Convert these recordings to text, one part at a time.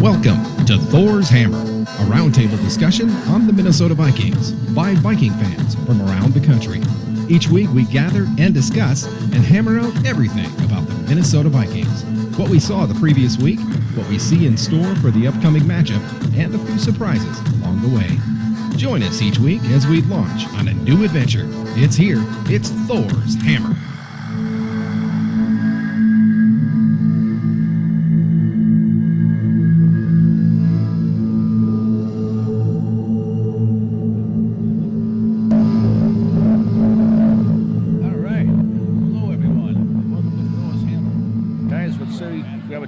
Welcome to Thors Hammer, a roundtable discussion on the Minnesota Vikings by Viking fans from around the country. Each week we gather and discuss and hammer out everything about the Minnesota Vikings, what we saw the previous week, what we see in store for the upcoming matchup, and a few surprises along the way. Join us each week as we launch on a new adventure. It's here. It's Thors Hammer.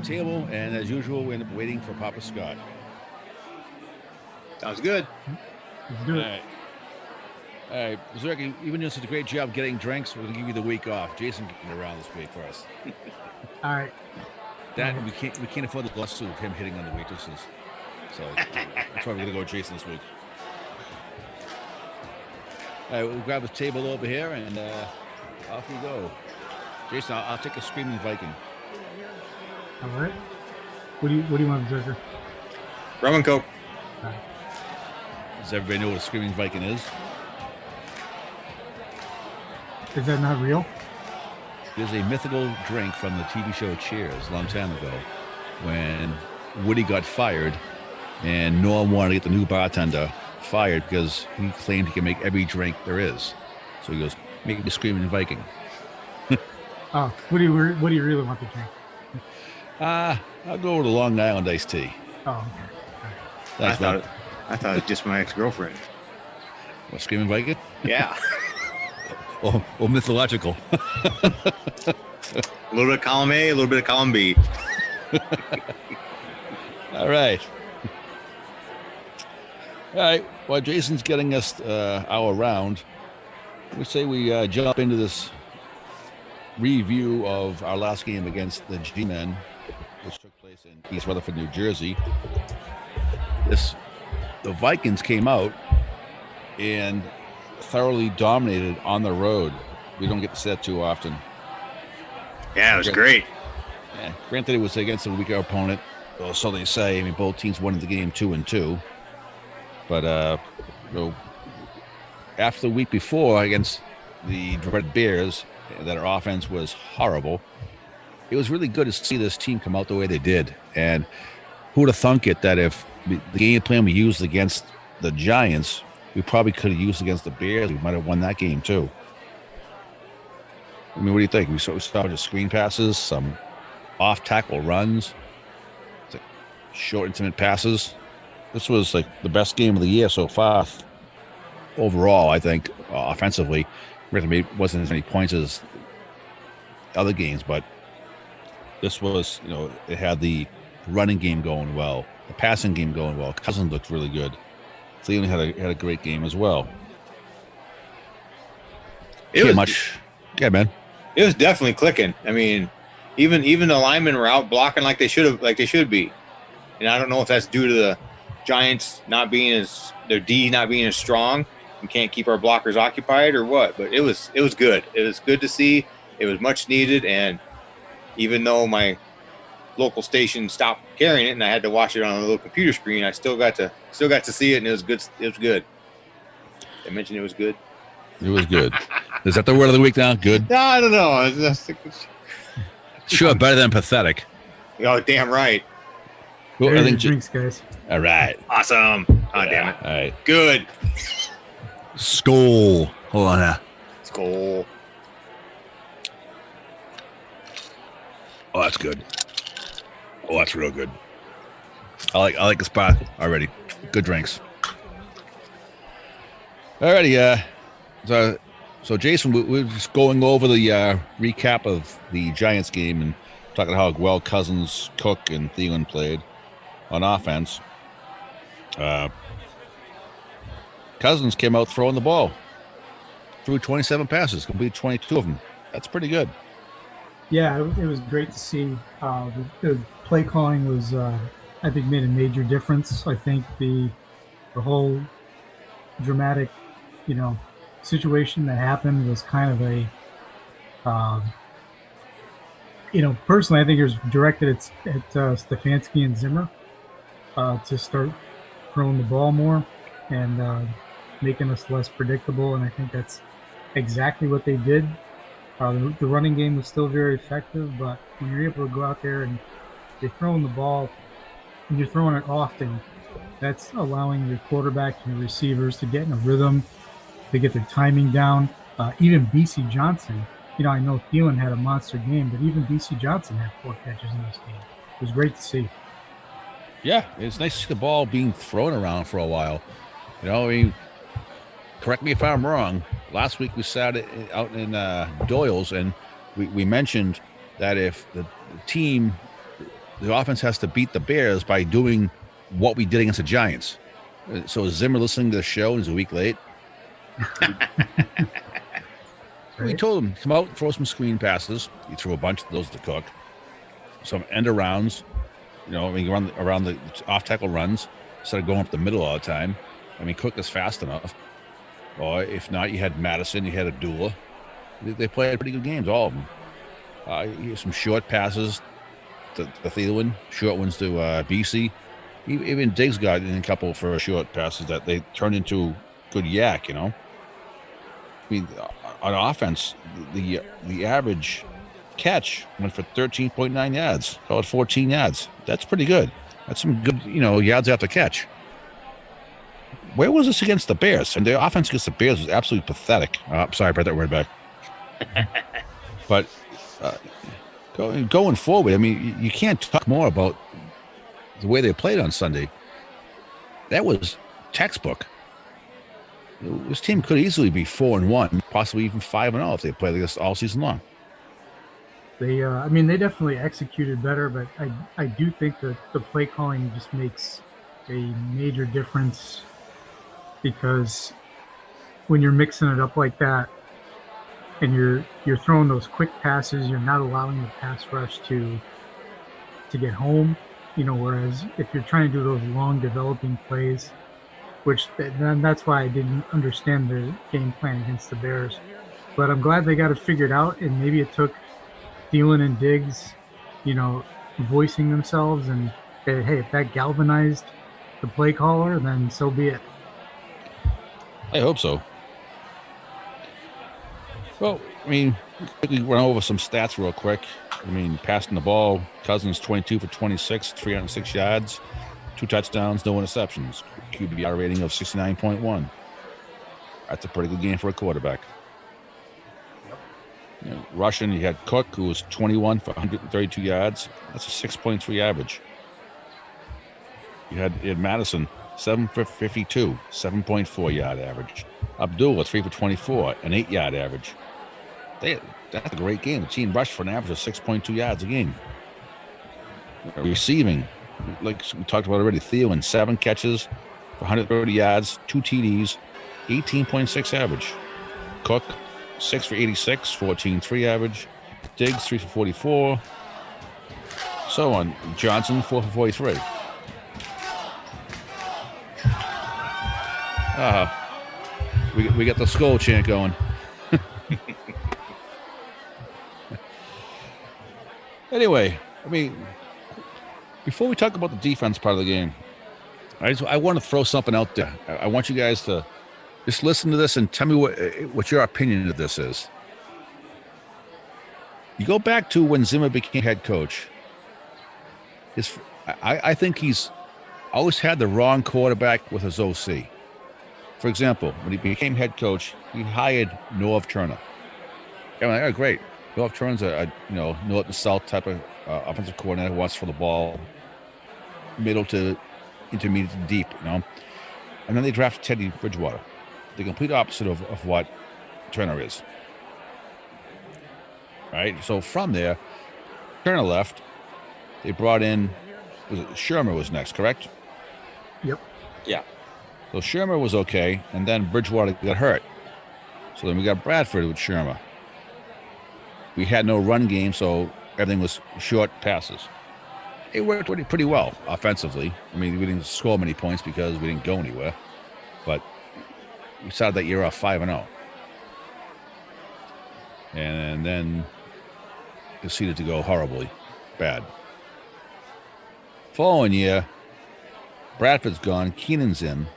Table, and as usual, we end up waiting for Papa Scott. Sounds good. Let's do it. All right, Erik, you've been doing such a great job getting drinks. We're gonna give you the week off. Jason getting around this week for us. All right. That we can't afford the lawsuit of him hitting on the waitresses. So that's why we're gonna go with Jason this week. All right, we'll grab a table over here and off we go. Jason, I'll take a Screaming Viking. All right. What do you want, Berserker? Rum and Coke. All right. Does everybody know what a Screaming Viking is? Is that not real? There's a mythical drink from the TV show Cheers a long time ago when Woody got fired and Norm wanted to get the new bartender fired because he claimed he can make every drink there is. So he goes, make me a Screaming Viking. Oh, what do you really want to drink? I'll go with a Long Island iced tea. Oh, okay. Thanks, man. I thought it was just my ex-girlfriend. What, Screaming Viking? Yeah. or mythological. A little bit of column A, a little bit of column B. All right. All right. While Jason's getting us our round, we say we jump into this review of our last game against the G-Men, which took place in East Rutherford, New Jersey. The Vikings came out and thoroughly dominated on the road. We don't get to see that too often. Yeah, it was great. Yeah, granted, it was against a weaker opponent, or so they say. I mean, both teams won the game 2-2. But after the week before against the Dread Bears, that our offense was horrible, it was really good to see this team come out the way they did. And who would have thunk it that if the game plan we used against the Giants, we probably could have used against the Bears, we might have won that game too. I mean, what do you think? We saw just screen passes, some off-tackle runs, short, intimate passes. This was like the best game of the year so far overall, I think, offensively. It wasn't as many points as other games, but this was, it had the running game going well, the passing game going well. Cousins looked really good. Cleveland had a great game as well. Yeah, man. It was definitely clicking. I mean, even the linemen were out blocking like they should be. And I don't know if that's due to the Giants their D not being as strong. We can't keep our blockers occupied or what, but it was good. It was good to see. It was much needed, and even though my local station stopped carrying it and I had to watch it on a little computer screen, I still got to see it, and it was good. It was good. I mentioned it was good. It was good. Is that the word of the week now? Good? No, I don't know. Sure, better than pathetic. Oh, damn right. Well, There's your drinks, guys. All right. Awesome. Oh, damn it. All right. Good. Skull. Hold on now. Skull. Oh, that's good. Oh, that's real good. I like the spot already. Good drinks. Alrighty, so Jason, we're just going over the recap of the Giants game and talking how well Cousins, Cook, and Thielen played on offense. Cousins came out throwing the ball. Threw 27 passes, completed 22 of them. That's pretty good. Yeah, it was great to see. The play calling was, I think, made a major difference. I think the whole dramatic, situation that happened was kind of a personally, I think it was directed at Stefanski and Zimmer. to start throwing the ball more and making us less predictable. And I think that's exactly what they did. The running game was still very effective, but when you're able to go out there and you're throwing the ball and you're throwing it often, that's allowing your quarterback and your receivers to get in a rhythm, to get their timing down. Even BC Johnson, I know Thielen had a monster game, but even BC Johnson had 4 catches in this game. It was great to see. Yeah, it's nice to see the ball being thrown around for a while. I mean, correct me if I'm wrong. Last week we sat out in Doyle's, and we mentioned that if the offense has to beat the Bears by doing what we did against the Giants. So is Zimmer listening to the show and he's a week late? We told him, come out and throw some screen passes. He threw a bunch of those to Cook. Some end arounds. You run around the off-tackle runs instead of going up the middle all the time. I mean, Cook is fast enough. Or if not, you had Madison, you had Abdullah. They played pretty good games, all of them. Some short passes to Thielen, short ones to BC. Even Diggs got in a couple for short passes that they turned into good yak, I mean, on offense, the average catch went for 13.9 yards, call it 14 yards. That's pretty good. That's some good, yards after catch. Where was this against the Bears? And the offense against the Bears was absolutely pathetic. Sorry, I brought that word back. But going forward, I mean, you can't talk more about the way they played on Sunday. That was textbook. This team could easily be 4-1, possibly even 5-0 if they played like this all season long. They definitely executed better, but I do think that the play calling just makes a major difference, because when you're mixing it up like that and you're throwing those quick passes, you're not allowing the pass rush to get home. Whereas if you're trying to do those long developing plays, then that's why I didn't understand the game plan against the Bears. But I'm glad they got it figured out, and maybe it took Thielen and Diggs, voicing themselves, and hey, if that galvanized the play caller, then so be it. I hope so. Well, I mean, quickly run over some stats real quick. I mean, passing the ball, Cousins 22 for 26, 306 yards, 2 touchdowns, no interceptions. QBR rating of 69.1. That's a pretty good game for a quarterback. Rushing, you had Cook, who was 21 for 132 yards. That's a 6.3 average. You had Madison, 7 for 52, 7.4 yard average. Abdullah, 3 for 24, an 8 yard average. That's a great game. The team rushed for an average of 6.2 yards a game. Receiving, like we talked about already, Thielen, 7 catches for 130 yards, 2 TDs, 18.6 average. Cook, 6 for 86, 14.3 average. Diggs, 3 for 44. So on. Johnson, 4 for 43. We got the skull chant going. Anyway, I mean, before we talk about the defense part of the game, I want to throw something out there. I want you guys to just listen to this and tell me what your opinion of this is. You go back to when Zimmer became head coach. I think he's always had the wrong quarterback with his OC. For example, when he became head coach, he hired Norv Turner. Yeah, great. Norv Turner's a north and south type of offensive coordinator who wants for the ball middle to intermediate to deep, And then they drafted Teddy Bridgewater, the complete opposite of what Turner is. Right? So from there, Turner left. They brought in, Shermer was next, correct? Yep. Yeah. So Shermer was okay, and then Bridgewater got hurt. So then we got Bradford with Shermer. We had no run game, so everything was short passes. It worked pretty well offensively. I mean, we didn't score many points because we didn't go anywhere. But we started that year off 5-0. And then proceeded to go horribly bad. Following year, Bradford's gone. Keenan's in.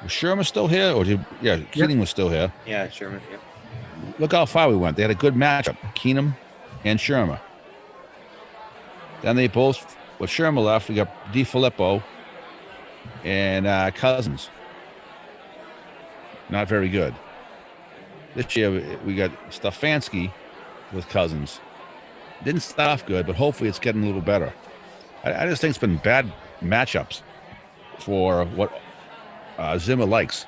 Was Sherman still here? Keenan was still here. Yeah, Sherman. Yep. Look how far we went. They had a good matchup, Keenum and Sherman. Then they both, with Sherman left, we got DiFilippo and Cousins. Not very good. This year we got Stefanski with Cousins. Didn't start off good, but hopefully it's getting a little better. I just think it's been bad matchups for what Zimmer likes.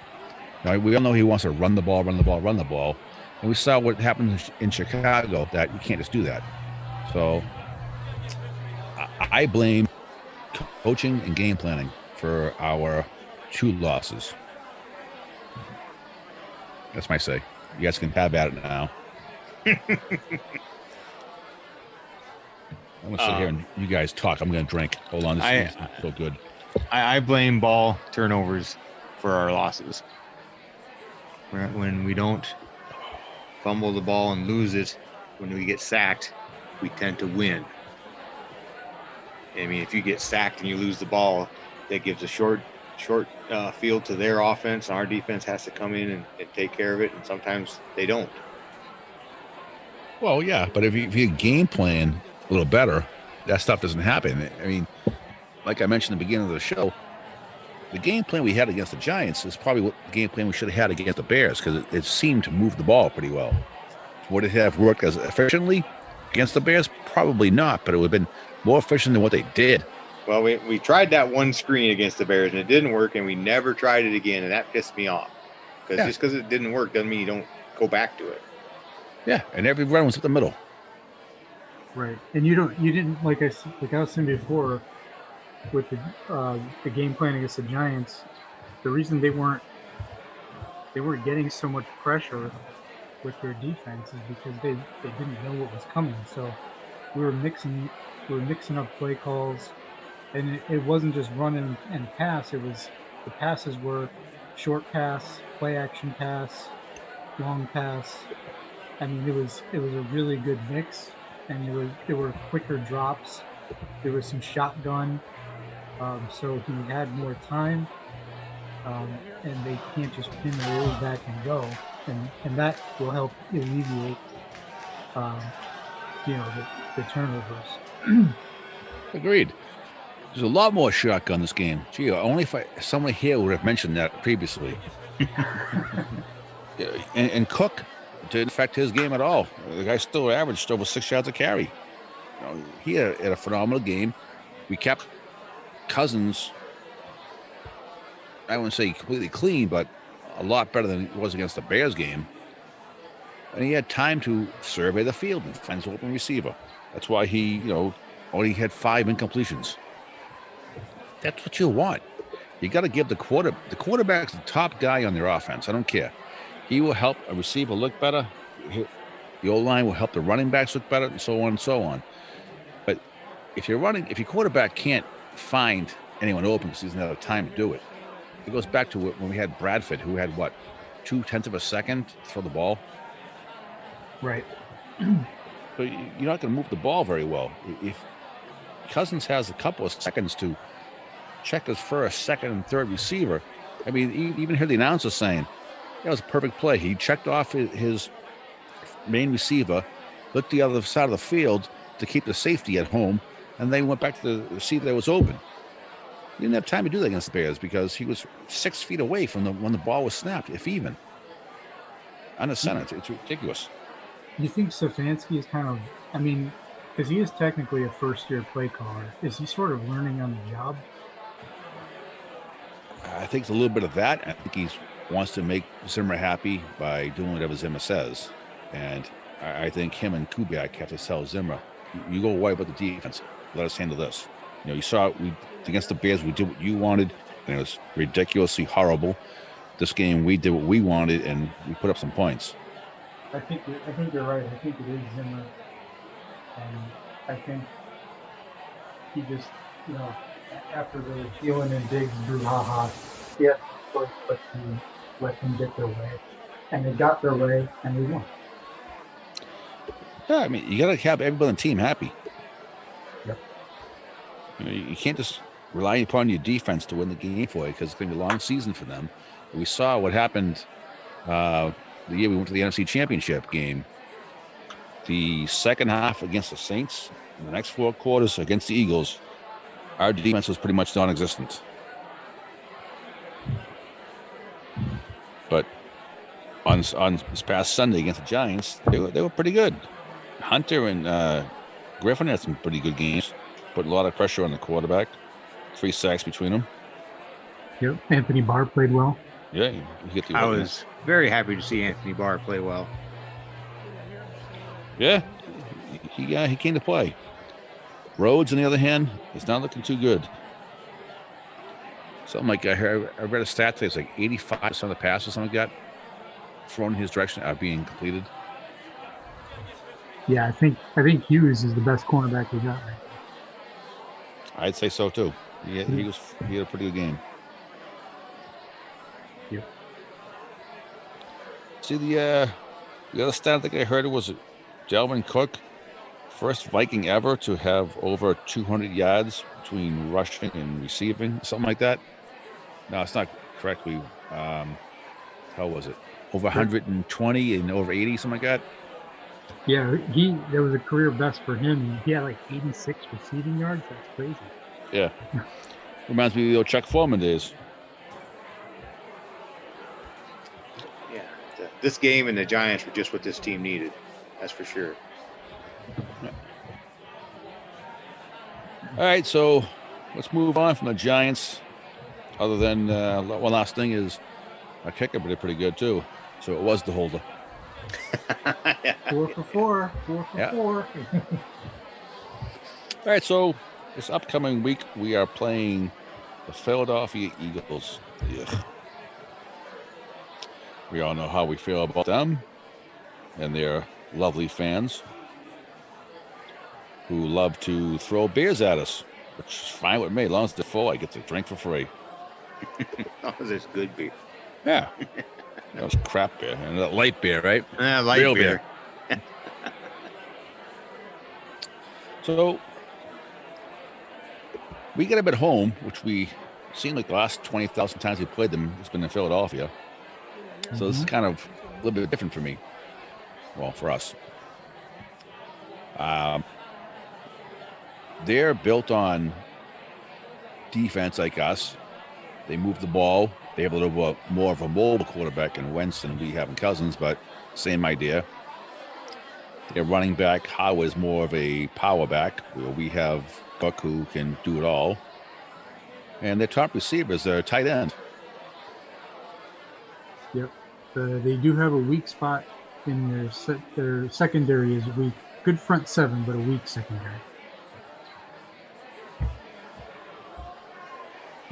Now, we all know he wants to run the ball. And we saw what happened in Chicago, that you can't just do that. So I blame coaching and game planning for our 2 losses. That's my say. You guys can have at it now. I'm going to sit here and you guys talk. I'm going to drink. Hold on. This is so good. I blame ball turnovers for our losses. When we don't fumble the ball and lose it, when we get sacked, we tend to win. I mean, if you get sacked and you lose the ball, that gives a short field to their offense, and our defense has to come in and take care of it, and sometimes they don't. Well, yeah, but if you game plan a little better, that stuff doesn't happen. I mean, like I mentioned at the beginning of the show, the game plan we had against the Giants is probably what the game plan we should have had against the Bears, because it seemed to move the ball pretty well. Would it have worked as efficiently against the Bears? Probably not, but it would have been more efficient than what they did. Well, we tried that one screen against the Bears, and it didn't work, and we never tried it again, and that pissed me off. Just because it didn't work doesn't mean you don't go back to it. Yeah, and every run was up the middle. Right, and you didn't like I was saying before with the game plan against the Giants. The reason they weren't getting so much pressure with their defense is because they didn't know what was coming. So we were mixing up play calls, and it wasn't just run and pass. It was the passes were short pass, play action pass, long pass. I mean, it was a really good mix, and there were quicker drops. There was some shotgun, so he had more time, and they can't just pin the roll back and go, and that will help alleviate, the turnovers. Agreed. There's a lot more shotgun this game. Gee, only if somebody here would have mentioned that previously. and Cook didn't affect his game at all. The guy still averaged over 6 yards a carry. He had a phenomenal game. We kept Cousins, I wouldn't say completely clean, but a lot better than he was against the Bears game. And he had time to survey the field and find his open receiver. That's why he, only had 5 incompletions. That's what you want. You got to give the quarterback's the top guy on their offense. I don't care. He will help a receiver look better. The O-line will help the running backs look better, and so on and so on. But if your quarterback can't find anyone open because he doesn't have time to do it, it goes back to when we had Bradford, who had 0.2 of a second to throw the ball. Right. So you're not going to move the ball very well. If Cousins has a couple of seconds to check his first, second, and third receiver, I mean, you even heard the announcer saying, that was a perfect play. He checked off his main receiver, looked the other side of the field to keep the safety at home, and then went back to the receiver that was open. He didn't have time to do that against the Bears because he was 6 feet away from when the ball was snapped, if even. On the center, it's ridiculous. You think Stefanski is kind of, because he is technically a first-year play caller, is he sort of learning on the job? I think it's a little bit of that. I think he wants to make Zimmer happy by doing whatever Zimmer says. And I think him and Kubiak have to tell Zimmer, you go away about the defense. Let us handle this. You saw against the Bears, we did what you wanted, and it was ridiculously horrible. This game, we did what we wanted, and we put up some points. I think you're right. I think it is Zimmer. I think he just, after the Thielen and Diggs brouhaha, yeah, let them get their way, and they got their way, and they won. Yeah, you got to have everybody on the team happy. Yep. You can't just relying upon your defense to win the game for you because it's going to be a long season for them. We saw what happened the year we went to the NFC Championship game. The second half against the Saints, and the next 4 quarters against the Eagles, our defense was pretty much non-existent. But on this past Sunday against the Giants, they were pretty good. Hunter and Griffin had some pretty good games, put a lot of pressure on the quarterback. 3 sacks between them. Yep. Anthony Barr played well. Yeah, I was very happy to see Anthony Barr play well. Yeah, he came to play. Rhodes, on the other hand, is not looking too good. Something like I read a stat today. It's like 85% of the passes something got thrown in his direction are being completed. Yeah, I think Hughes is the best cornerback we got right now. I'd say so too. He had a pretty good game. Yep. See the other stat I think I heard it was Dalvin Cook, first Viking ever to have over 200 yards between rushing and receiving, something like that. No, it's not correctly. How was it? Over 120 and over 80, something like that. Yeah, there was a career best for him. He had like 86 receiving yards. That's crazy. Yeah. Reminds me of the old Chuck Foreman days. Yeah. This game and the Giants were just what this team needed. That's for sure. Yeah. All right, so let's move on from the Giants. Other than one last thing is our kicker did pretty good too. So it was the holder. 4 for 4. 4 for 4. All right, so this upcoming week we are playing the Philadelphia Eagles. Ugh. We all know how we feel about them and their lovely fans who love to throw beers at us, which is fine with me. As long as they're full, I get to drink for free. Oh, this good beer. Yeah. That was crap beer. And that light beer, right? Light Real beer. So we get them at home, which we seen like the last 20,000 times we played them. It's been in Philadelphia. So this is kind of a little bit different for me. Well, for us. They're built on defense like us. They move the ball. They have a little more of a mobile quarterback in Wentz than we have in Cousins, but same idea. Their running back, Howard, is more of a power back, where we have Buck who can do it all. And their top receivers are tight end. Yep. They do have a weak spot in their secondary is weak. Good front seven, but a weak secondary.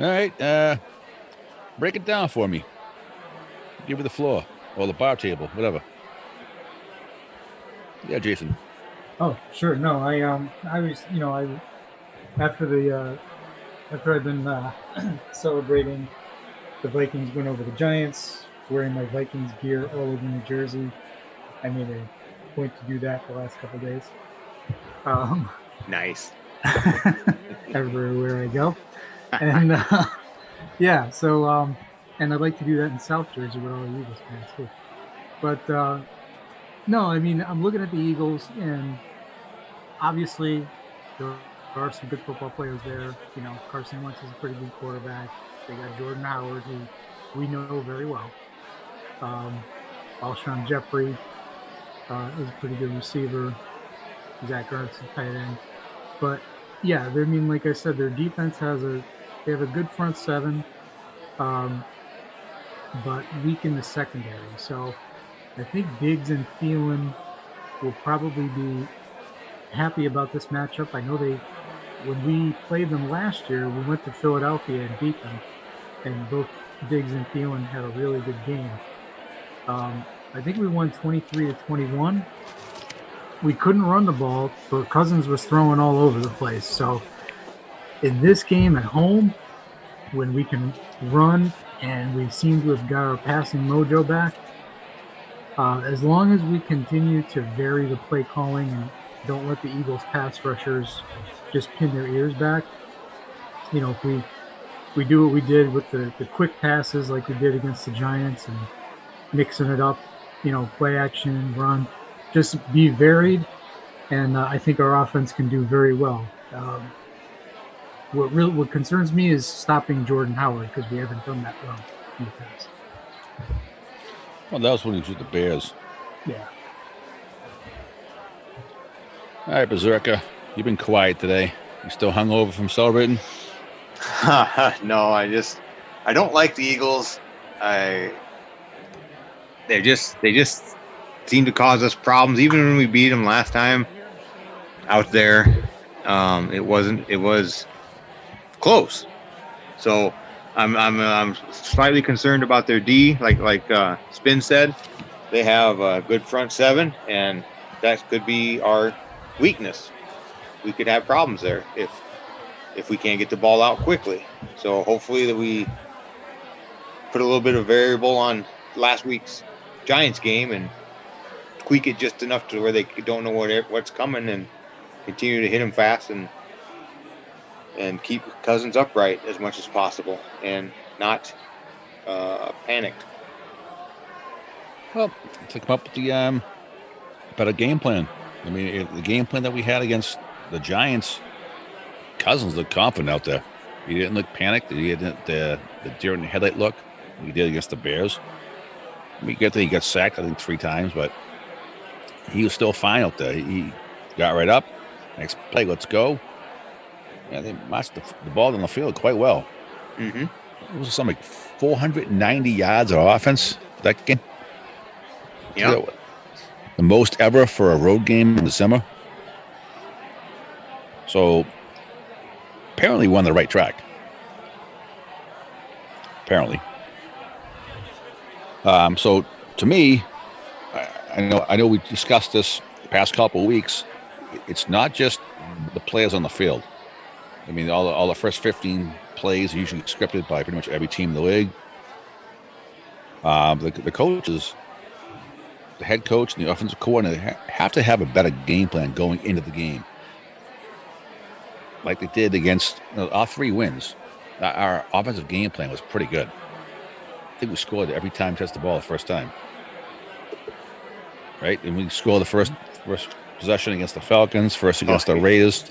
All right. Break it down for me. Give me the floor or the bar table, whatever. Yeah, Jason. Oh, sure. No, I was, after I've been celebrating the Vikings win over the Giants, wearing my Vikings gear all over New Jersey. I made a point to do that the last couple of days. Nice. Everywhere I go. And yeah, so and I'd like to do that in South Jersey with all the Eagles fans too. But no, I mean, I'm looking at the Eagles, and obviously there are some good football players there. You know, Carson Wentz is a pretty good quarterback. They got Jordan Howard, who we know very well. Alshon Jeffrey is a pretty good receiver. Zach Ertz is tight end. But yeah, I mean, like I said, their defense they have a good front seven, but weak in the secondary. So I think Diggs and Thielen will probably be happy about this matchup. I know when we played them last year, we went to Philadelphia and beat them, and both Diggs and Thielen had a really good game. I think we won 23-21. We couldn't run the ball, but Cousins was throwing all over the place. So in this game at home, when we can run and we seem to have got our passing mojo back, as long as we continue to vary the play calling and don't let the Eagles pass rushers just pin their ears back, If we do what we did with the quick passes like we did against the Giants and mixing it up, play action, run, just be varied. And I think our offense can do very well. What concerns me is stopping Jordan Howard because we haven't done that well in the past. Well, that was when he was with the Bears. Yeah. All right, Berserker, you've been quiet today. You still hungover from celebrating? No, I don't like the Eagles. They just seem to cause us problems. Even when we beat them last time out there, it was close. So I'm slightly concerned about their D. Like Spin said, they have a good front seven, and that could be our weakness. We could have problems there if we can't get the ball out quickly. So hopefully that we put a little bit of variable on last week's Giants game and tweak it just enough to where they don't know what's coming, and continue to hit them fast and keep Cousins upright as much as possible and not panicked. Well, to come up with the better game plan. I mean, the game plan that we had against the Giants, Cousins looked confident out there. He didn't look panicked. He didn't the deer in the headlight look he did against the Bears. I mean, he got sacked, I think, 3 times, but he was still fine out there. He got right up. Next play, let's go. Yeah, they marched the ball down the field quite well. Mm-hmm. It was something like 490 yards of offense that game. Yeah. The most ever for a road game in December. So apparently we're on the right track. Apparently. So to me, I know we discussed this the past couple of weeks. It's not just the players on the field. I mean, all the first 15 plays are usually scripted by pretty much every team in the league. The coaches, the head coach and the offensive coordinator have to have a better game plan going into the game. Like they did against our 3 wins. Our offensive game plan was pretty good. I think we scored every time we touched the ball the first time. Right? And we scored the first possession against the Falcons, first against the Raiders,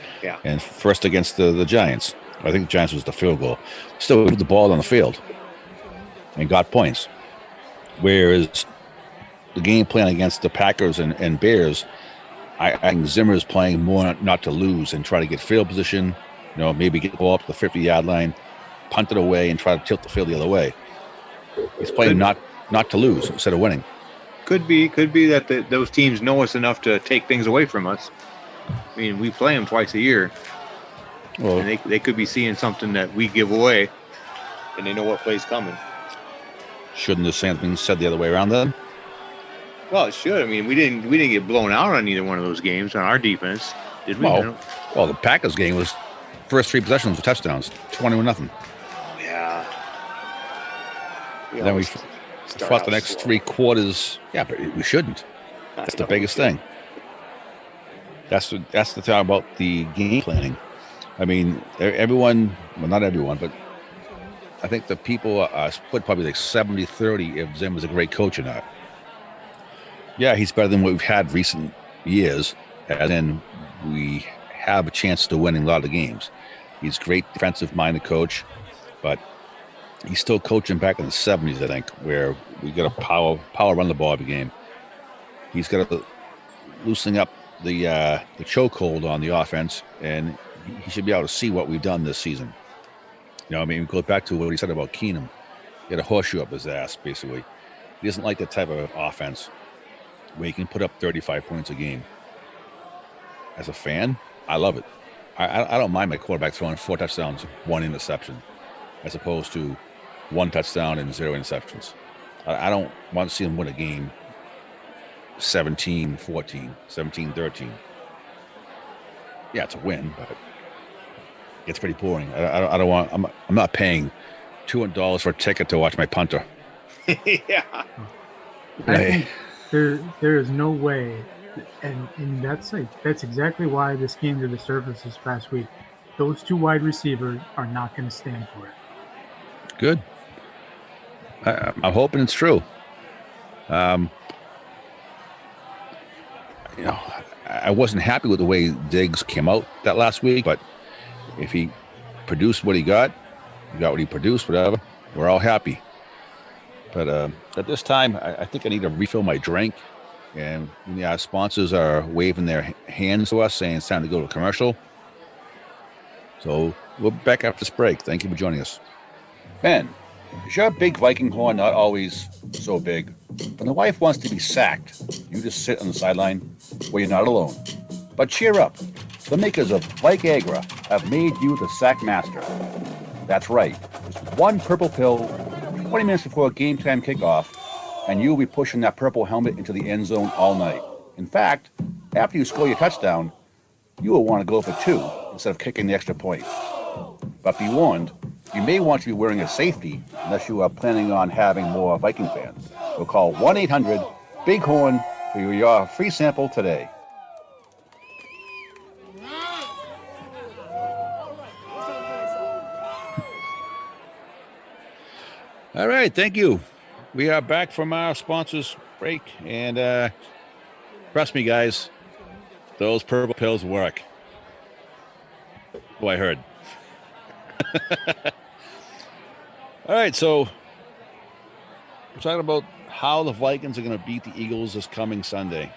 and first against the Giants. I think the Giants was the field goal. Still put the ball on the field and got points. Whereas the game plan against the Packers and Bears, I think Zimmer's playing more not to lose and try to get field position, maybe get the ball up to the 50-yard line, punt it away, and try to tilt the field the other way. He's playing not to lose instead of winning. Could be that those teams know us enough to take things away from us. I mean, we play them twice a year, and they could be seeing something that we give away, and they know what play's coming. Shouldn't the same thing said the other way around then? Well, it should. I mean, we didn't get blown out on either one of those games on our defense, did we? Well, the Packers game was first 3 possessions with touchdowns, 21-0. Yeah. Then we fought the next 3 quarters. Yeah, but we shouldn't. That's the biggest thing. That's the thing about the game planning. I mean, everyone, well, not everyone, but I think the people are split probably like 70-30 if Zim is a great coach or not. Yeah, he's better than what we've had recent years, and then we have a chance to win in a lot of games. He's a great defensive-minded coach, but he's still coaching back in the 70s, I think, where we got to power run the ball every game. He's got to loosening up the chokehold on the offense, and he should be able to see what we've done this season. I mean, it goes back to what he said about Keenum. He had a horseshoe up his ass, basically. He doesn't like that type of offense where he can put up 35 points a game. As a fan, I love it. I don't mind my quarterback throwing 4 touchdowns, 1 interception, as opposed to 1 touchdown and 0 interceptions. I don't want to see him win a game 17-14, 17-13. Yeah, it's a win, but it's pretty boring. I don't want. I'm not paying $200 for a ticket to watch my punter. Yeah. I think there is no way, and that's exactly why this came to the surface this past week. those two wide receivers are not going to stand for it. Good. I'm hoping it's true. I wasn't happy with the way Diggs came out that last week, but if he produced what he got what he produced, whatever, we're all happy. But at this time, I think I need to refill my drink. And our sponsors are waving their hands to us saying it's time to go to a commercial. So we'll be back after this break. Thank you for joining us. Ben, is your big Viking horn not always so big? When the wife wants to be sacked, you just sit on the sideline where you're not alone. But cheer up. The makers of Viagra have made you the sack master. That's right. Just one purple pill 20 minutes before game time kickoff, and you'll be pushing that purple helmet into the end zone all night. In fact, after you score your touchdown, you will want to go for 2 instead of kicking the extra point. But be warned, you may want to be wearing a safety unless you are planning on having more Viking fans. So call 1-800-BIG-HORN for your free sample today. All right, thank you. We are back from our sponsors break, and trust me, guys, those purple pills work. Oh, I heard. All right, so we're talking about how the Vikings are going to beat the Eagles this coming Sunday.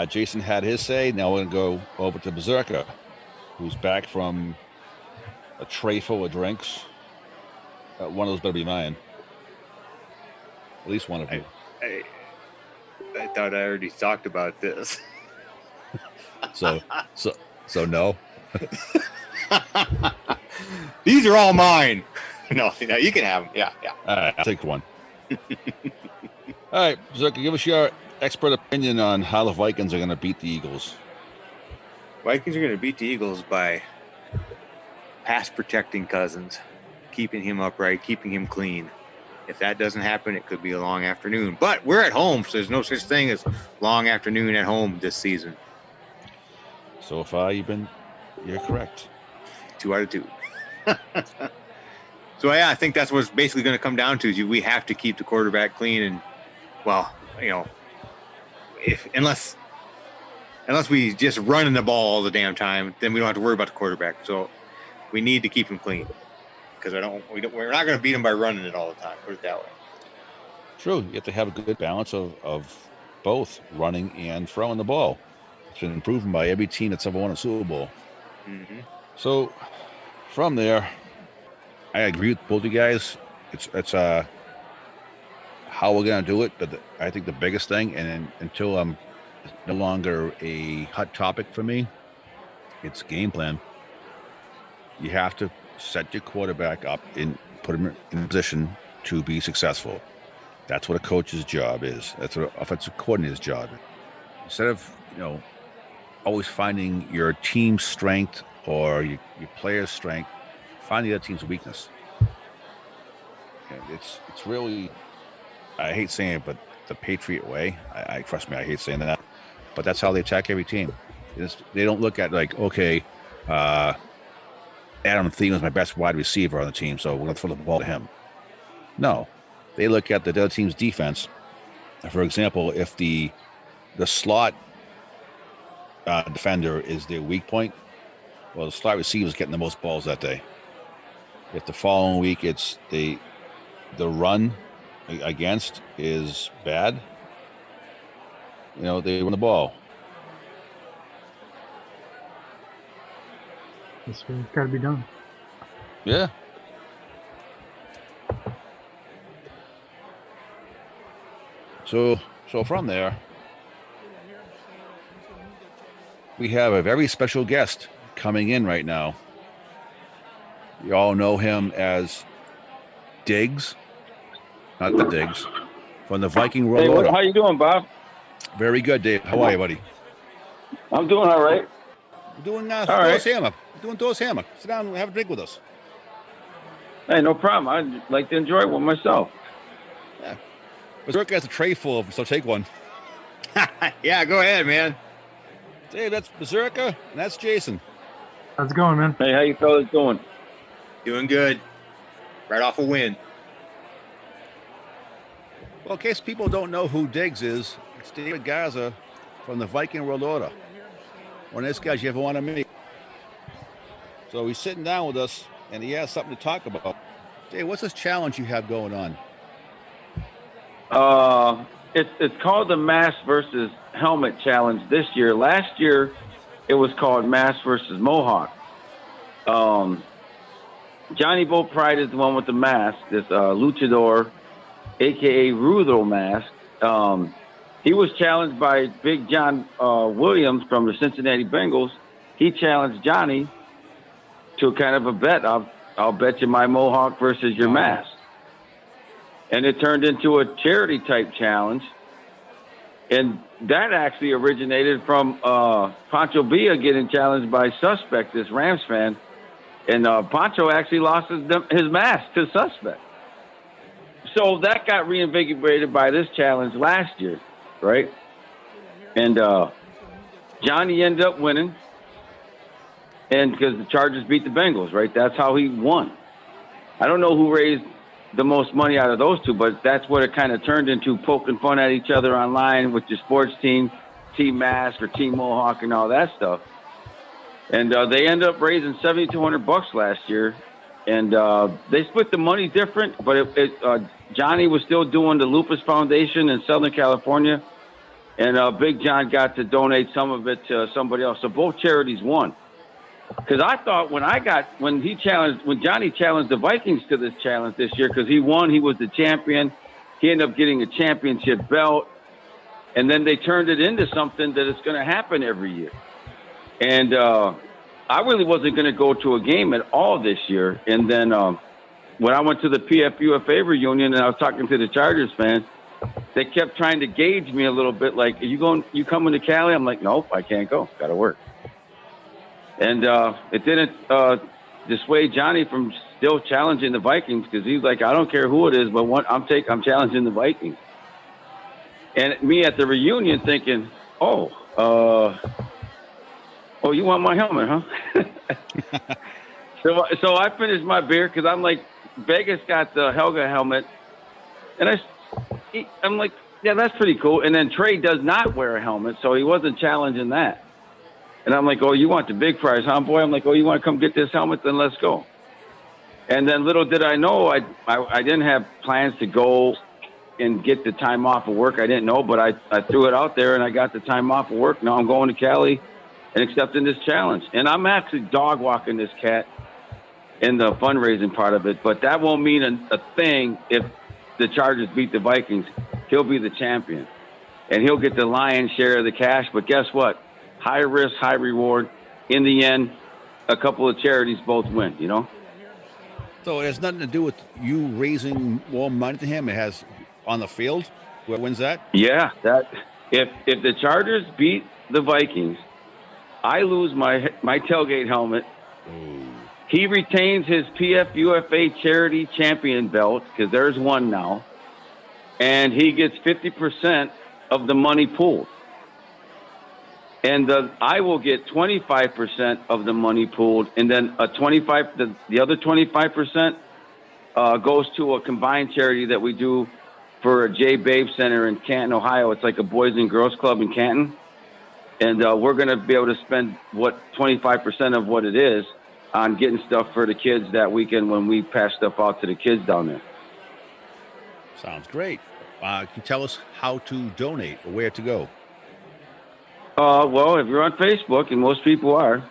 Jason had his say. Now we're going to go over to Berserker, who's back from a tray full of drinks. One of those better be mine. At least one of you. I thought I already talked about this. So no. These are all mine. No, you can have them. Yeah. All right, I'll take one. All right, Berserker, give us your expert opinion on how the Vikings are going to beat the Eagles. Vikings are going to beat the Eagles by pass protecting Cousins, keeping him upright, keeping him clean. If that doesn't happen, it could be a long afternoon. But we're at home, so there's no such thing as long afternoon at home this season. So far, you're correct. 2 out of 2. So yeah, I think that's what's basically going to come down to is we have to keep the quarterback clean, and unless we just running the ball all the damn time, then we don't have to worry about the quarterback. So we need to keep him clean. Because we're not going to beat them by running it all the time. Put it that way. True. You have to have a good balance of both running and throwing the ball. It's been proven by every team that's ever won a Super Bowl. Mm-hmm. So from there, I agree with both you guys. It's how we're going to do it. But I think the biggest thing, and until I'm no longer a hot topic for me, it's game plan. You have to set your quarterback up and put him in a position to be successful. That's what a coach's job is. That's what an offensive coordinator's job is. Instead of, always finding your team's strength or your player's strength, find the other team's weakness. And it's really, I hate saying it, but the Patriot way. I trust me, I hate saying that. But that's how they attack every team. They don't look at okay, Adam Thielen is my best wide receiver on the team, so we're going to throw the ball to him. No. They look at the other team's defense. For example, if the slot defender is their weak point, well, the slot receiver is getting the most balls that day. If the following week it's the run against is bad, they run the ball. That's what's got to be done. Yeah. So from there, we have a very special guest coming in right now. You all know him as Diggs, not the Diggs, from the Viking World. Hey, how you doing, Bob? Very good, Dave. How are you, buddy? I'm doing all right. We're doing right. Hammer. We're doing Thors Hammer. Sit down and have a drink with us. Hey, no problem. I'd like to enjoy it with myself. Yeah. Berserker has a tray full of them, so take one. Yeah, go ahead, man. Dave, that's Berserker, and that's Jason. How's it going, man? Hey, how you fellas doing? Doing good. Right off a win. Well, in case people don't know who Diggs is, it's David Garza from the Viking World Order. One of those guys you ever want to meet. So he's sitting down with us, and he has something to talk about. Dave, what's this challenge you have going on? It's called the Mask versus Helmet Challenge this year. Last year, it was called Mask versus Mohawk. Johnny Bo Pride is the one with the mask. This luchador, aka Rudo Mask. He was challenged by Big John Williams from the Cincinnati Bengals. He challenged Johnny to kind of a bet. I'll bet you my Mohawk versus your mask. And it turned into a charity type challenge. And that actually originated from Pancho Villa getting challenged by Suspect, this Rams fan. And Pancho actually lost his mask to Suspect. So that got reinvigorated by this challenge last year, right? And Johnny ended up winning. And because the Chargers beat the Bengals, right? That's how he won. I don't know who raised the most money out of those two, but that's what it kind of turned into, poking fun at each other online with your sports team, Team Mask or Team Mohawk and all that stuff. And they ended up raising $7,200 last year. And they split the money different, but Johnny was still doing the Lupus Foundation in Southern California. And Big John got to donate some of it to somebody else. So both charities won. Because I thought when Johnny challenged the Vikings to this challenge this year, because he won, he was the champion. He ended up getting a championship belt. And then they turned it into something that is going to happen every year. And I really wasn't going to go to a game at all this year. And then when I went to the PFUFA reunion and I was talking to the Chargers fans, they kept trying to gauge me a little bit, like, you coming to Cali? I'm like, nope, I can't go. Got to work. And it didn't dissuade Johnny from still challenging the Vikings, because he's like, I don't care who it is, but I'm challenging the Vikings. And me at the reunion thinking, oh, you want my helmet, huh? So I finished my beer because I'm like, Vegas got the Helga helmet, and I'm like, yeah, that's pretty cool. And then Trey does not wear a helmet, so he wasn't challenging that. And I'm like, oh, you want the big prize, huh, boy? I'm like, oh, you want to come get this helmet? Then let's go. And then little did I know, I didn't have plans to go and get the time off of work. I didn't know, but I threw it out there, and I got the time off of work. Now I'm going to Cali and accepting this challenge. And I'm actually dog walking this cat in the fundraising part of it, but that won't mean a thing if the Chargers beat the Vikings. He'll be the champion, and he'll get the lion's share of the cash. But guess what? High risk, high reward. In the end, a couple of charities both win, you know? So it has nothing to do with you raising more money to him. It has on the field. Who wins that? Yeah, that if the Chargers beat the Vikings, I lose my tailgate helmet. Ooh. He retains his PFUFA charity champion belt, because there's one now, and he gets 50% of the money pooled. And I will get 25% of the money pooled, and then the other 25% goes to a combined charity that we do for a J Babe Center in Canton, Ohio. It's like a Boys and Girls Club in Canton. And we're going to be able to spend 25% of what it is on getting stuff for the kids that weekend when we pass stuff out to the kids down there. Sounds great. Can you tell us how to donate or where to go? Well, if you're on Facebook, and most people are,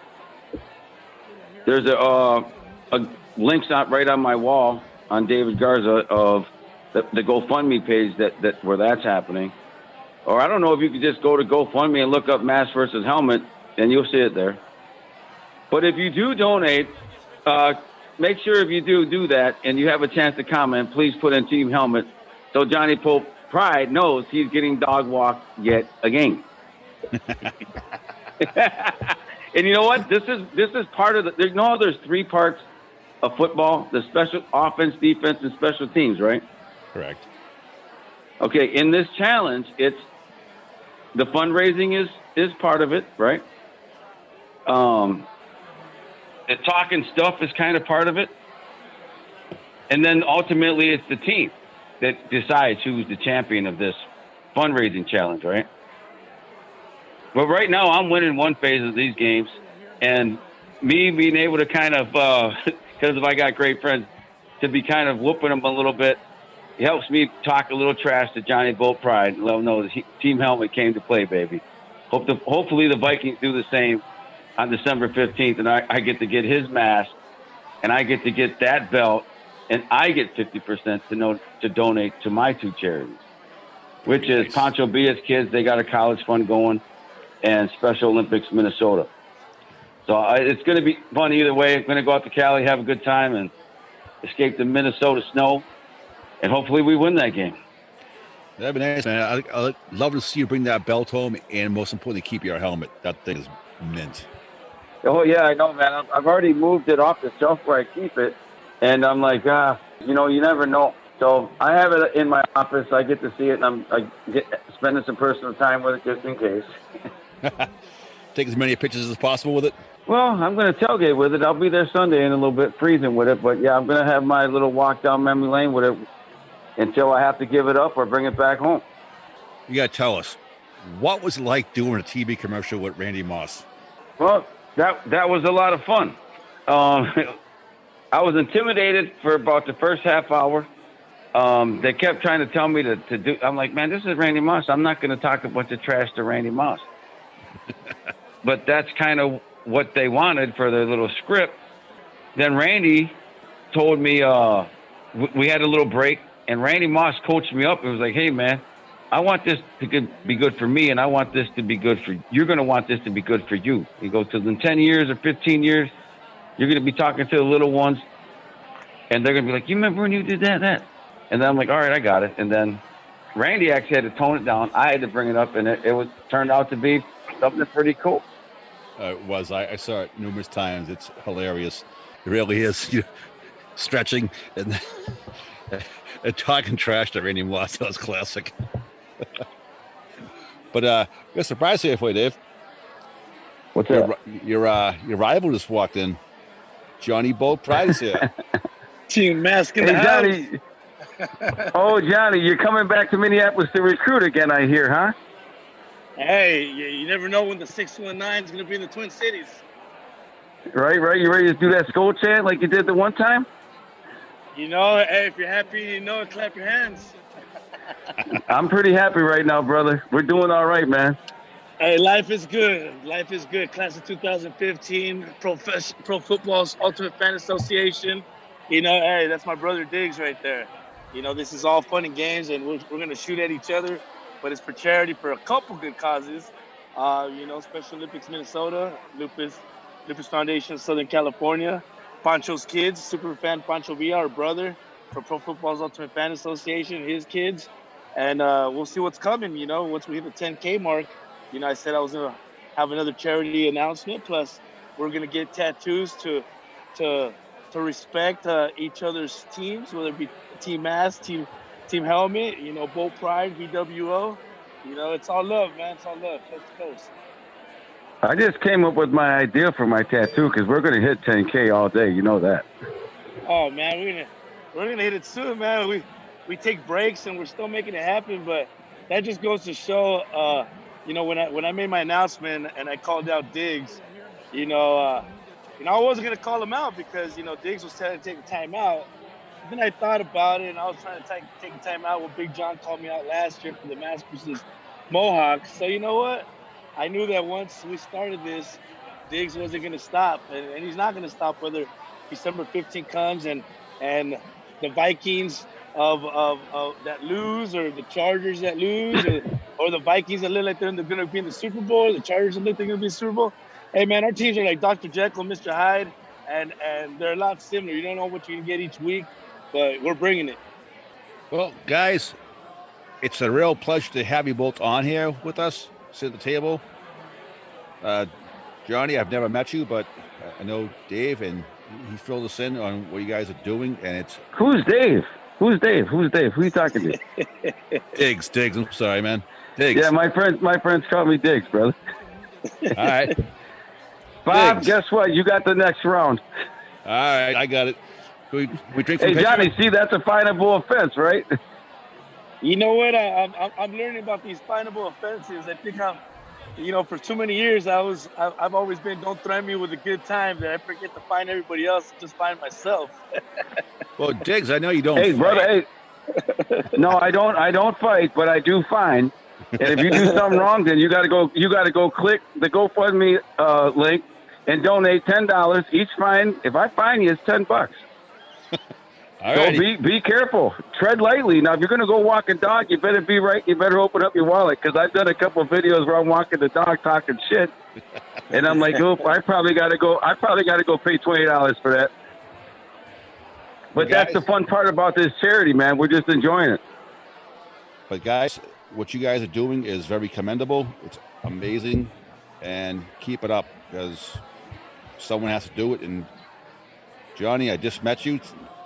there's a link's not right on my wall on David Garza of the GoFundMe page that where that's happening. Or I don't know if you could just go to GoFundMe and look up Mask versus Helmet, and you'll see it there. But if you do donate, make sure if you do that and you have a chance to comment, please put in Team Helmet, so Johnny Pope Pride knows he's getting dog walked yet again. And you know what? This is part of there's 3 parts of football: the special offense, defense, and special teams, right? Correct. Okay, in this challenge, it's the fundraising is part of it, right? the talking stuff is kind of part of it. And then ultimately it's the team that decides who's the champion of this fundraising challenge, right? But right now I'm winning one phase of these games, and me being able to kind of, because if I got great friends, to be kind of whooping them a little bit, it helps me talk a little trash to Johnny Bolt Pride and let him know the team helmet came to play, baby. Hopefully the Vikings do the same on December 15th, and I get to get his mask, and I get to get that belt, and I get 50% to donate to my two charities, which is Pancho Villa's kids. They got a college fund going, and Special Olympics Minnesota. So it's going to be fun either way. I'm going to go out to Cali, have a good time, and escape the Minnesota snow, and hopefully we win that game. That'd be nice, man. I'd love to see you bring that belt home, and most importantly, keep your helmet. That thing is mint. Oh, yeah, I know, man. I've already moved it off the shelf where I keep it, and I'm like, you never know. So I have it in my office. I get to see it, and I get spending some personal time with it just in case. Take as many pictures as possible with it. Well, I'm going to tailgate with it. I'll be there Sunday in a little bit, freezing with it. But, yeah, I'm going to have my little walk down memory lane with it until I have to give it up or bring it back home. You got to tell us, what was it like doing a TV commercial with Randy Moss? Well, that was a lot of fun. I was intimidated for about the first half hour. They kept trying to tell me to do. I'm like, man, this is Randy Moss. I'm not going to talk a bunch of trash to Randy Moss. But that's kind of what they wanted for their little script. Then Randy told me we had a little break, and Randy Moss coached me up. It was like, hey, man, I want this to be good for me, and I want this to be good for you. You're going to want this to be good for you. He goes, in 10 years or 15 years, you're going to be talking to the little ones, and they're going to be like, you remember when you did that? And then I'm like, all right, I got it. And then Randy actually had to tone it down. I had to bring it up, and it turned out to be something pretty cool. It was. I saw it numerous times. It's hilarious. It really is. Stretching and talking trash to Randy Moss. That was classic. But I got a surprise here for you, Dave. What's that? Your rival just walked in. Johnny Bolt Pride is here. Team Mask in the Johnny. Oh, Johnny, you're coming back to Minneapolis to recruit again, I hear, huh? Hey, you never know when the 619 is going to be in the Twin Cities. Right. You ready to do that skull chant like you did the one time? Hey, if you're happy, clap your hands. I'm pretty happy right now, brother. We're doing all right, man. Hey, life is good. Life is good. Class of 2015, Pro Football's Ultimate Fan Association. Hey, that's my brother Diggs right there. This is all fun and games, and we're going to shoot at each other, but it's for charity for a couple good causes. Special Olympics Minnesota, Lupus Foundation Southern California, Pancho's kids, super fan Pancho Villa, our brother, for Pro Football's Ultimate Fan Association, his kids. And we'll see what's coming, once we hit the 10K mark. I said I was going to have another charity announcement. Plus, we're going to get tattoos to respect each other's teams, whether it be Team Mask, Team Helmet, Bolt Pride, VWO. It's all love, man. It's all love, coast to coast. I just came up with my idea for my tattoo because we're going to hit 10K all day. You know that. Oh, man, we're gonna hit it soon, man. We take breaks and we're still making it happen, but that just goes to show, when I made my announcement and I called out Diggs, I wasn't gonna call him out because Diggs was trying to take a time out. Then I thought about it, and I was trying to take a time out when Big John called me out last year for the Mask versus Mohawk. So you know what? I knew that once we started this, Diggs wasn't going to stop, and he's not going to stop whether December 15th comes and the Vikings of that lose, or the Chargers that lose, or the Vikings that look like they're going to be in the Super Bowl, or the Chargers that look like they're going to be in the Super Bowl. Hey, man, our teams are like Dr. Jekyll, Mr. Hyde, and they're a lot similar. You don't know what you can get each week, but we're bringing it. Well, guys, it's a real pleasure to have you both on here with us, sit at the table. Johnny, I've never met you, but I know Dave, and he filled us in on what you guys are doing, and it's... Who's Dave? Who are you talking to? Diggs. I'm sorry, man. Diggs. Yeah, my friends call me Diggs, brother. All right. Bob, Diggs. guess what? You got the next round. All right, I got it. We drink from Hey, pitcher? Johnny, see, that's a finable offense, right? You know what? I'm learning about these finable offenses. I think for too many years I've always been don't threaten me with a good time that I forget to find everybody else and just find myself. Well, Diggs, I know you don't Hey, fight. brother, hey. No, I don't fight, but I do fine. And if you do something wrong, then you got to go click the GoFundMe link and donate $10 each fine. If I fine you, it's $10. All So right. be careful. Tread lightly. Now, if you're going to go walk a dog, you better be right. You better open up your wallet, because I've done a couple of videos where I'm walking the dog talking shit, and I'm like, oh, I probably got to go pay $20 for that. But that's the fun part about this charity, man. We're just enjoying it. But guys, what you guys are doing is very commendable. It's amazing, and keep it up, because someone has to do it. And Johnny, I just met you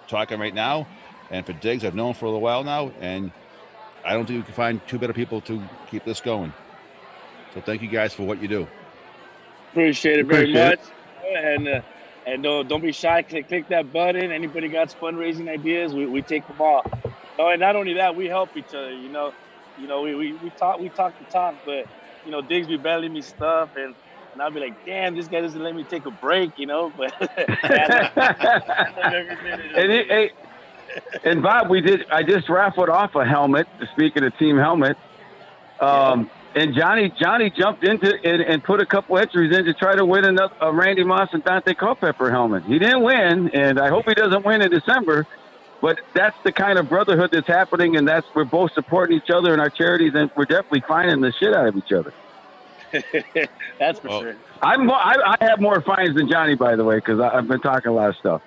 talking right now, and for Diggs, I've known for a little while now, and I don't think we can find two better people to keep this going. So thank you guys for what you do. Appreciate it very much. And don't be shy. Click that button. Anybody got fundraising ideas? We take them all. Oh, and not only that, we help each other. We talk the talk, but Diggs be belling me stuff, and I'll be like, damn, this guy doesn't let me take a break. But I love every minute of it. And Bob, I just raffled off a helmet. Speaking of team helmet, and Johnny jumped into it and put a couple entries in to try to win a Randy Moss and Dante Culpepper helmet. He didn't win, and I hope he doesn't win in December. But that's the kind of brotherhood that's happening, and we're both supporting each other in our charities, and we're definitely finding the shit out of each other. That's for sure. I have more fines than Johnny, by the way, because I've been talking a lot of stuff.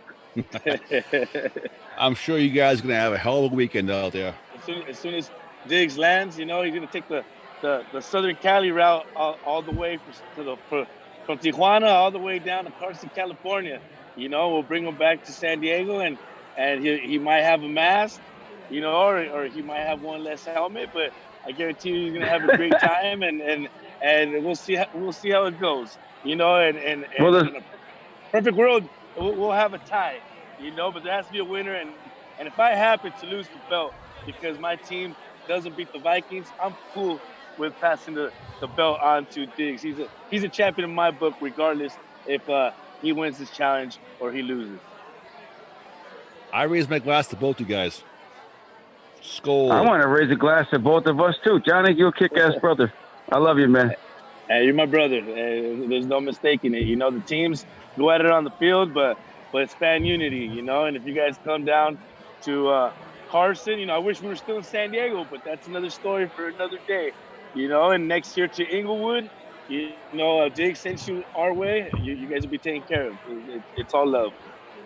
I'm sure you guys are going to have a hell of a weekend out there. As soon as Diggs lands, he's going to take the Southern Cali route all the way from Tijuana all the way down to Carson, California. We'll bring him back to San Diego, and he might have a mask, or he might have one less helmet, but I guarantee you he's going to have a great time, and we'll see how it goes. In a perfect world, we'll have a tie, but there has to be a winner, and if I happen to lose the belt because my team doesn't beat the Vikings, I'm cool with passing the belt on to Diggs. He's a champion in my book, regardless if he wins this challenge or he loses. I raise my glass to both you guys. Skol. I want to raise a glass to both of us too. Johnny, you're a kick-ass brother. I love you, man. Hey, you're my brother. There's no mistaking it. The teams go at it on the field, but it's fan unity, and if you guys come down to Carson, I wish we were still in San Diego, but that's another story for another day, and next year to Inglewood, Diggs sends you our way, you guys will be taken care of. It's all love.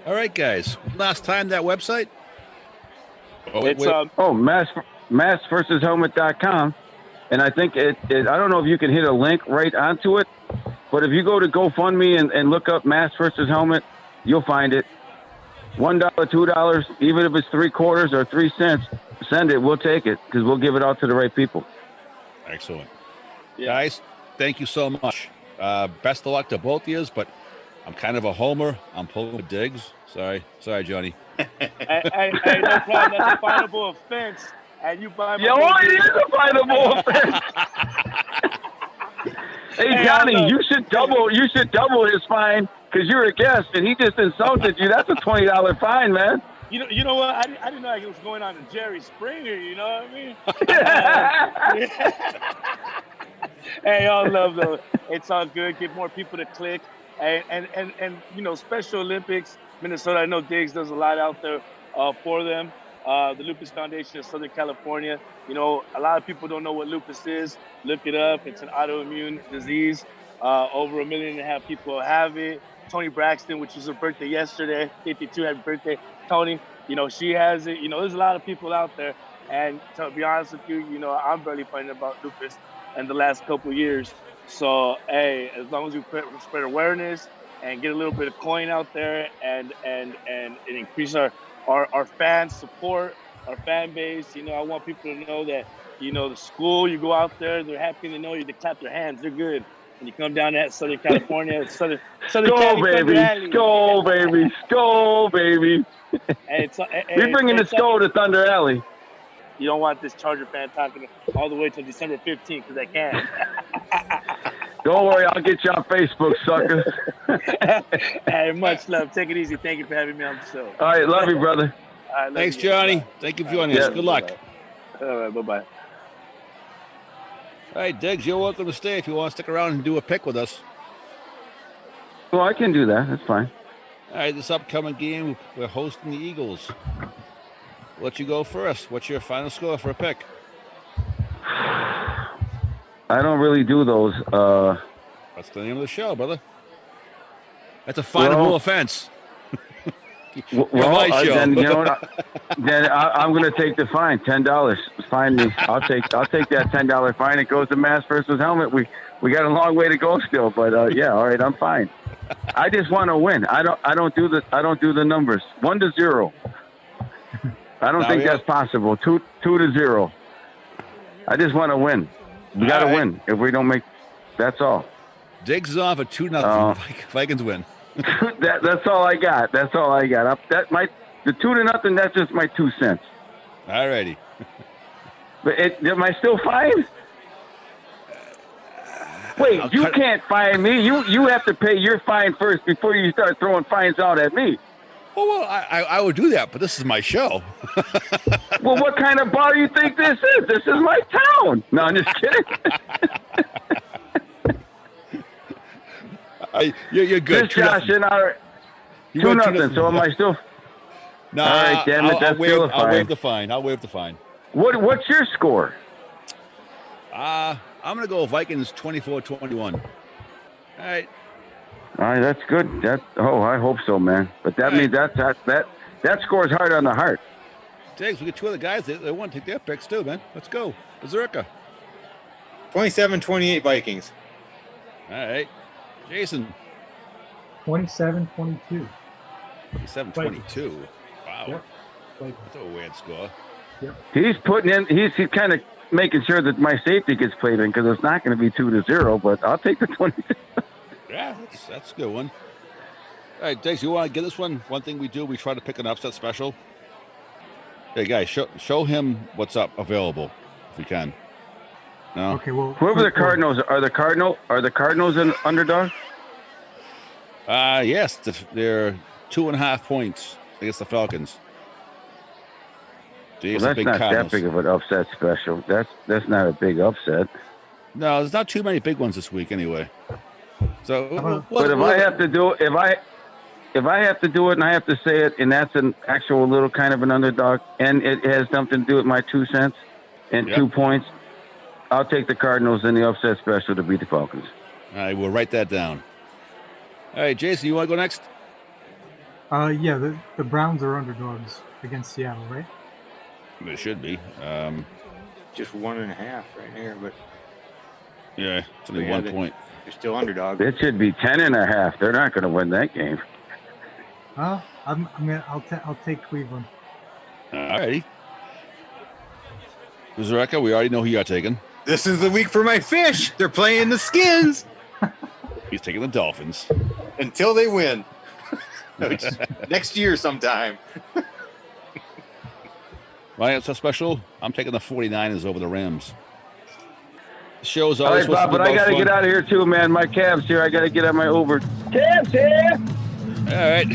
All right, guys. Last time, that website? It's maskversushelmet.com. And I think I don't know if you can hit a link right onto it, but if you go to GoFundMe and look up Mask versus Helmet, you'll find it. $1, $2, even if it's 3/4 or 3 cents, send it. We'll take it, because we'll give it out to the right people. Excellent. Yeah. Guys, thank you so much. Best of luck to both of you, but I'm kind of a homer. I'm pulling with Diggs. Sorry, Johnny. Hey, no problem. That's a finable offense. And you buy my it is a finable offense. Hey, Johnny, you should double his fine, because you're a guest and he just insulted you. That's a $20 fine, man. You know what? I didn't know it was going on to Jerry Springer. You know what I mean? Hey, all love though. It's all good. Get more people to click, and Special Olympics, Minnesota. I know Diggs does a lot out there for them. The Lupus Foundation of Southern California. A lot of people don't know what lupus is. Look it up. It's an autoimmune disease. Over 1.5 million people have it. Tony Braxton, which was her birthday yesterday, 52, happy birthday, Tony. She has it. There's a lot of people out there. And to be honest with you, I'm barely finding about lupus in the last couple of years. So, hey, as long as we spread awareness and get a little bit of coin out there and increase our fan support, our fan base, I want people to know that, the school, you go out there, they're happy to know you, they clap their hands, they're good. when you come down that Southern California, Southern Skull, Cali Thunder baby. Alley. Skull, baby. Skull, baby. Hey, We're bringing the skull to Thunder Alley. You don't want this Charger fan talking all the way till December 15th because I can. Don't worry, I'll get you on Facebook, suckers. Hey, much love. Take it easy. Thank you for having me on the show. All right, love you, brother. All right, Thanks, you. Johnny. Bye-bye. Thank you for joining us. Yeah. Good luck. All right, bye-bye. All right, Diggs, you're welcome to stay if you want to stick around and do a pick with us. Well, I can do that. That's fine. All right, this upcoming game, we're hosting the Eagles. We'll let you go first. What's your final score for a pick? I don't really do those. That's the name of the show, brother. That's a finable offense. Well, my show. then you know what? Then I'm going to take the fine. $10. Fine me. I'll take that $10 fine. It goes to mask versus helmet. We got a long way to go still, but yeah, all right, I'm fine. I just want to win. I don't do the numbers. 1-0. I don't think that's possible. 2-0. I just want to win. We got to win. If we don't make, that's all. Diggs is off at 2-0. Vikings win. That's all I got. That's all I got. The 2-0. That's just my 2 cents. All righty. But am I still fine? Wait, you can't fine me. You have to pay your fine first before you start throwing fines out at me. Well, I would do that, but this is my show. Well, what kind of bar do you think this is? This is my town. No, I'm just kidding. You're good. This Josh and I 2-0. So am I still? No, all right, damn it. That's still a fine. I'll waive the fine. What's your score? I'm gonna go Vikings 24-21. All right. All right, that's good. I hope so, man. But that means that scores hard on the heart. Diggs, we get 2 other guys. They want to take their picks too, man. Let's go. Berserker. 27-28 Vikings. All right. Jason. 27-22. 27-22. Wow. Yep. That's a weird score. Yep. He's putting in. He's kind of making sure that my safety gets played in because it's not going to be 2-0. But I'll take the 20. Yeah, that's a good one. All right, Diggs, you want to get this one? One thing we do, we try to pick an upset special. Hey, guys, show him what's up available if we can. No. Okay, well, Whoever the Cardinals are, the Cardinals an underdog? Yes, they're 2.5 points against the Falcons. Well, that's not that big of an upset special. That's not a big upset. No, there's not too many big ones this week anyway. So, but if I have to do it, if I have to do it and I have to say it, and that's an actual little kind of an underdog, and it has something to do with my 2 cents and 2 points, I'll take the Cardinals in the upset special to beat the Falcons. All right, we'll write that down. All right, Jason, you want to go next? Yeah, the Browns are underdogs against Seattle, right? It should be. Just 1.5 right here, but yeah, it's only 1 point. They're still underdogs. It should be 10.5. They're not going to win that game. I'll take Cleveland. All righty. Berserker, we already know who you're taking. This is the week for my fish. They're playing the Skins. He's taking the Dolphins. Until they win. Next year sometime. My answer special, I'm taking the 49ers over the Rams. The show's All always right, Bob, but I got to get out of here too, man. My cab's here. I got to get on my Uber. Cab's here. All right.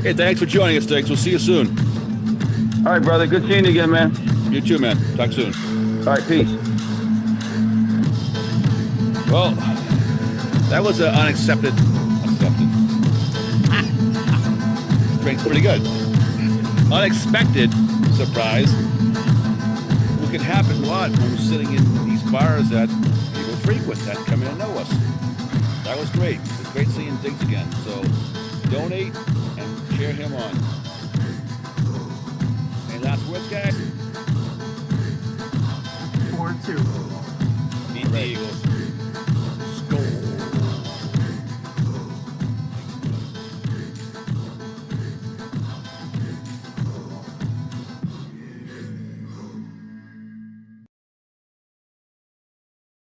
Hey, thanks for joining us, Diggs. We'll see you soon. All right, brother. Good seeing you again, man. You too, man. Talk soon. All right, peace. Well, that was an unaccepted. Strength's pretty good. Unexpected surprise. What could happen a lot when we're sitting in these bars that people frequent that come in and know us. That was great. It was great seeing Diggs again. So donate and cheer him on. Any last words, guys? 4-2. Beat the Eagles.